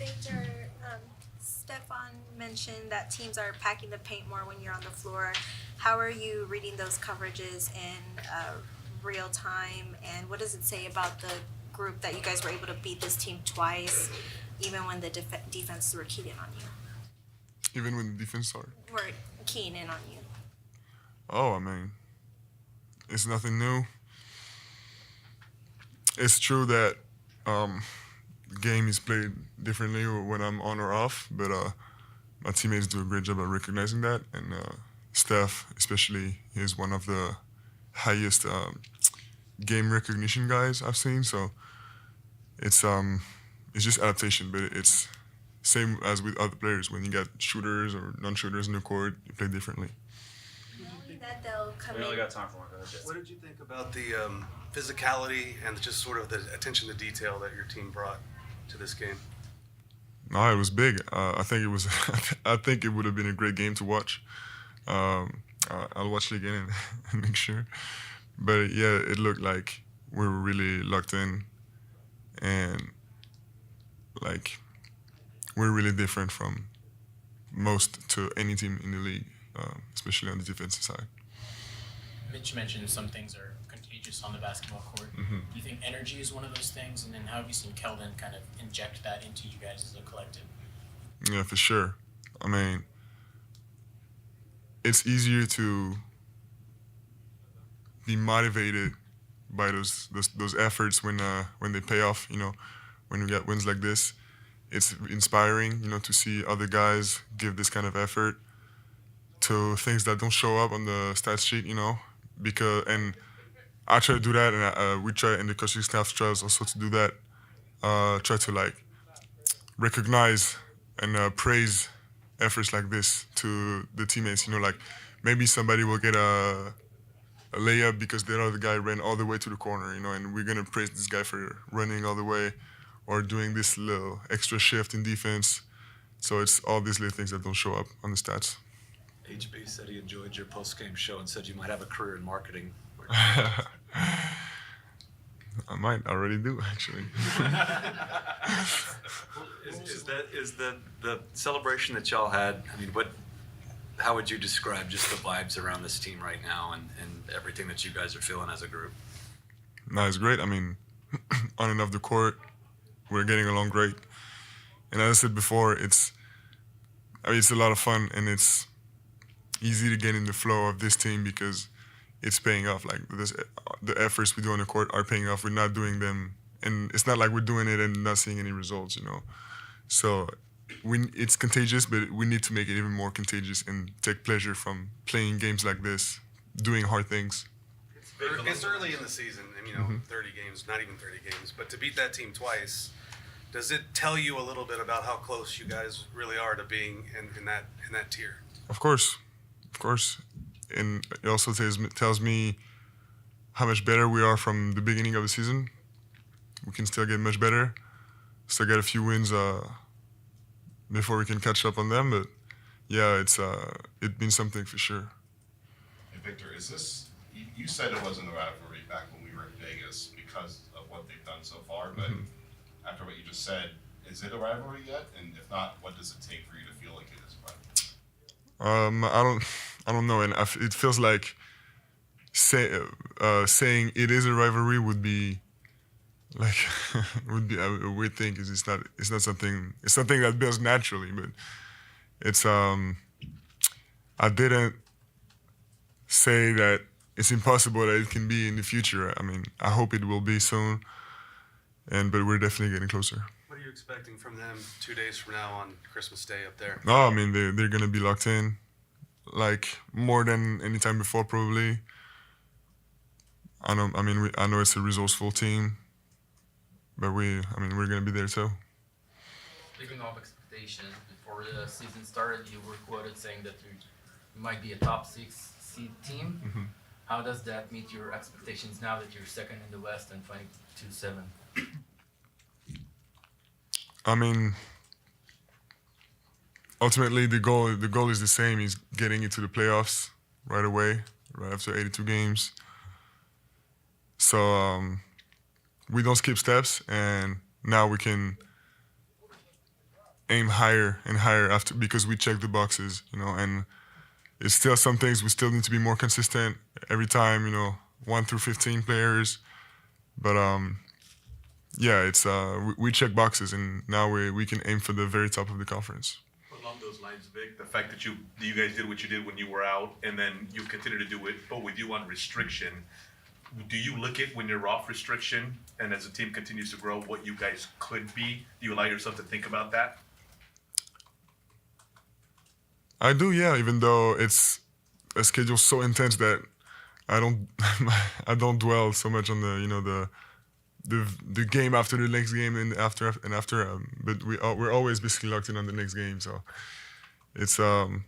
Victor, Stefan mentioned that teams are packing the paint more when you're on the floor. How are you reading those coverages in real time, and what does it say about the group that you guys were able to beat this team twice, even when the defense were keyed in on you? Even when the defense were keying in on you. Oh, I mean, it's nothing new. It's true that the game is played differently when I'm on or off, but my teammates do a great job at recognizing that, and Steph, especially, is one of the highest game recognition guys I've seen. So it's just adaptation, but it's same as with other players. When you got shooters or non-shooters in the court, you play differently. Not only that, they'll come We only got time for one. What did you think about the physicality and just sort of the attention to detail that your team brought to this game? No, it was big. I think it was. I think it would have been a great game to watch. I'll watch it again and make sure. But yeah, it looked like we were really locked in, and like we're really different from most to any team in the league, especially on the defensive side. Mitch mentioned some things are contagious on the basketball court. Mm-hmm. Do you think energy is one of those things? And then how have you seen Keldon kind of inject that into you guys as a collective? Yeah, for sure. I mean, it's easier to be motivated by those efforts when they pay off. You know, when we get wins like this, it's inspiring. You know, to see other guys give this kind of effort to things that don't show up on the stat sheet. You know, and I try to do that, and we try, and the coaching staff tries also to do that. Try to like recognize and praise efforts like this to the teammates. You know, like maybe somebody will get a layup because the other guy ran all the way to the corner, you know, and we're gonna praise this guy for running all the way or doing this little extra shift in defense. So it's all these little things that don't show up on the stats. HB said he enjoyed your post-game show and said you might have a career in marketing. I might already do, actually. Is the celebration that y'all had, I mean, how would you describe just the vibes around this team right now and everything that you guys are feeling as a group? No, it's great. I mean, on and off the court, we're getting along great. And as I said before, it's a lot of fun, and it's easy to get in the flow of this team because it's paying off. Like the efforts we do on the court are paying off. We're not doing them, and it's not like we're doing it and not seeing any results, you know. So it's contagious, but we need to make it even more contagious and take pleasure from playing games like this, doing hard things. It's early in the season, and 30 games, not even 30 games, but to beat that team twice, does it tell you a little bit about how close you guys really are to being in that tier? Of course. And it also tells me how much better we are from the beginning of the season. We can still get much better. Still get a few wins before we can catch up on them. But yeah, it means something for sure. Hey Victor, is this? You said it wasn't a rivalry back when we were in Vegas because of what they've done so far. But after what you just said, is it a rivalry yet? And if not, what does it take for you to feel like it is a rivalry? I don't know, and it feels like saying it is a rivalry would be like a weird thing because it's not something. It's something that builds naturally, but it's I didn't say that it's impossible that it can be in the future. I mean, I hope it will be soon, but we're definitely getting closer. What are you expecting from them 2 days from now on Christmas Day up there? No, I mean they're gonna be locked in, like more than any time before probably. I know it's a resourceful team, but we're gonna be there too. Speaking of expectations, before the season started, you were quoted saying that you might be a top 6 seed team. Mm-hmm. How does that meet your expectations now that you're second in the West and 22-7? I mean, ultimately the goal is the same: is getting into the playoffs right away, right after 82 games. So we don't skip steps, and now we can aim higher and higher after, because we check the boxes, you know, and it's still some things we still need to be more consistent every time, you know, 1 through 15 players. But yeah, it's we check boxes, and now we can aim for the very top of the conference. Along those lines, Vic, the fact that you guys did what you did when you were out, and then you continue to do it, but with you on restriction, do you look at when you're off restriction, and as the team continues to grow, what you guys could be? Do you allow yourself to think about that? I do, yeah. Even though it's a schedule so intense that I don't dwell so much on the, you know, the game after the next game and after. But we're always basically locked in on the next game. So it's you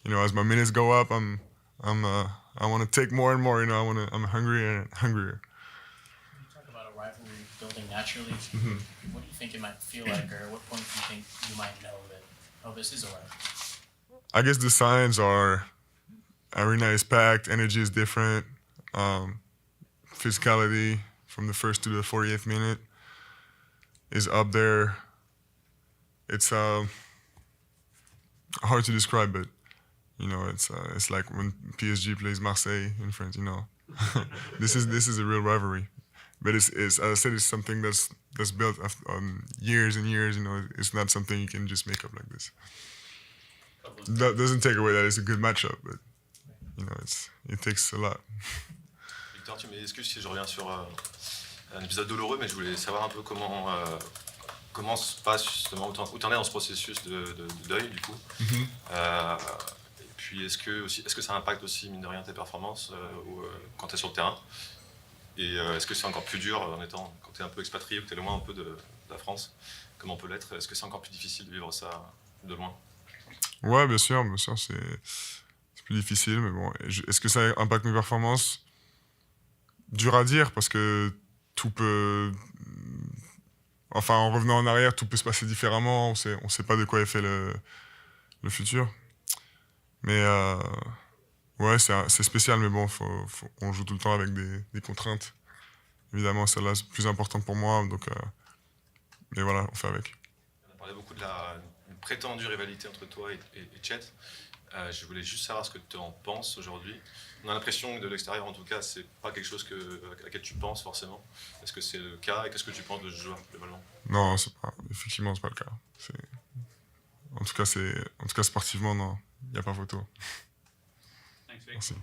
know, as my minutes go up, I want to take more and more. You know, I'm hungrier and hungrier. You talk about a rivalry building naturally. What do you think it might feel like, or at what point do you think you might know that, oh, this is a rivalry? I guess the signs are arena is packed, energy is different, physicality from the first to the 48th minute is up there. It's hard to describe, but you know, it's like when PSG plays Marseille in France. You know, this is a real rivalry. But it's as I said, it's something that's built on years and years. You know, it's not something you can just make up like this. That doesn't take away that it's a good matchup, but you know, it takes a lot. Victor, tu m'excuses si je reviens sur un épisode douloureux, mais je voulais savoir un peu comment se passe justement, où t'en es dans ce processus de deuil du coup. Et puis est-ce que ça impacte aussi mine de rien tes performances quand t'es sur le terrain? Et est-ce que c'est encore plus dur quand t'es un peu expatrié ou que t'es loin un peu de la France, comme on peut l'être? Est-ce que c'est encore plus difficile de vivre ça de loin? Ouais, bien sûr, c'est plus difficile, mais bon, est-ce que ça impacte mes performances? Dur à dire, parce que tout peut... Enfin, en revenant en arrière, tout peut se passer différemment, on sait pas de quoi est fait le futur. Mais ouais, c'est spécial, mais bon, on joue tout le temps avec des contraintes. Évidemment, celle-là, c'est plus importante pour moi, donc... mais voilà, on fait avec. On a parlé beaucoup de la prétendue rivalité entre toi et Chet. Je voulais juste savoir ce que tu en penses aujourd'hui. On a l'impression que de l'extérieur, en tout cas, c'est pas quelque chose à laquelle tu penses forcément. Est-ce que c'est le cas et qu'est-ce que tu penses de ce joueur globalement? Non, effectivement, c'est pas le cas. En tout cas, sportivement, non, il n'y a pas photo. Thanks, Vic. Merci.